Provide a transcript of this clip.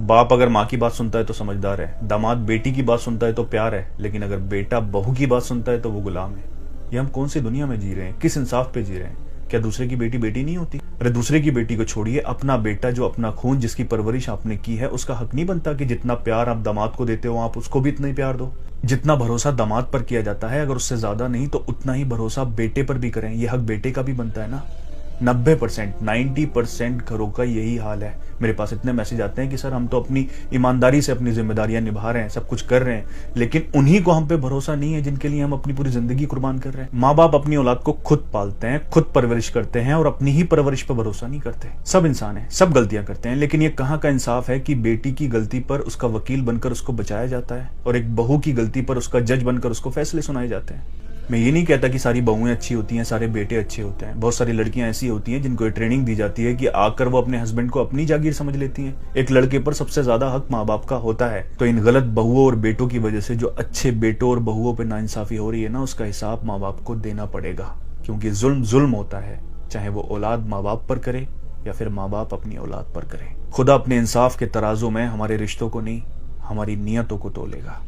बाप अगर माँ की बात सुनता है तो समझदार है, दामाद बेटी की बात सुनता है तो प्यार है, लेकिन अगर बेटा बहू की बात सुनता है तो वो गुलाम है। ये हम कौन सी दुनिया में जी रहे हैं? किस इंसाफ पे जी रहे हैं? क्या दूसरे की बेटी बेटी नहीं होती? अरे दूसरे की बेटी को छोड़िए, अपना बेटा जो अपना खून, जिसकी परवरिश आपने की है, उसका हक नहीं बनता कि जितना प्यार आप दामाद को देते हो आप उसको भी इतना ही प्यार दो? जितना भरोसा दामाद पर किया जाता है, अगर उससे ज्यादा नहीं तो उतना ही भरोसा बेटे पर भी करें। ये हक बेटे का भी बनता है ना। 90% 90% घरों का यही हाल है। मेरे पास इतने मैसेज आते हैं कि सर हम तो अपनी ईमानदारी से अपनी जिम्मेदारियां निभा रहे हैं, सब कुछ कर रहे हैं, लेकिन उन्हीं को हम पे भरोसा नहीं है जिनके लिए हम अपनी पूरी जिंदगी कुर्बान कर रहे हैं। माँ बाप अपनी औलाद को खुद पालते हैं, खुद परवरिश करते हैं और अपनी ही परवरिश पर भरोसा नहीं करते। सब इंसान है, सब गलतियां करते हैं, लेकिन ये कहाँ का इंसाफ है कि बेटी की गलती पर उसका वकील बनकर उसको बचाया जाता है और एक बहू की गलती पर उसका जज बनकर उसको फैसले सुनाए जाते हैं। मैं ये नहीं कहता कि सारी बहुएं अच्छी होती हैं, सारे बेटे अच्छे होते हैं। बहुत सारी लड़कियां ऐसी होती हैं जिनको ये ट्रेनिंग दी जाती है कि आकर वो अपने हस्बैंड को अपनी जागीर समझ लेती हैं। एक लड़के पर सबसे ज्यादा हक माँ बाप का होता है, तो इन गलत बहुओं और बेटों की वजह से जो अच्छे बेटों और बहुओं पर नाइंसाफी हो रही है ना, उसका हिसाब माँ बाप को देना पड़ेगा। क्योंकि जुल्म जुल्म होता है, चाहे वो औलाद माँ बाप पर करे या फिर माँ बाप अपनी औलाद पर करे। खुदा अपने इंसाफ के तराजू में हमारे रिश्तों को नहीं, हमारी नियतों को तोलेगा।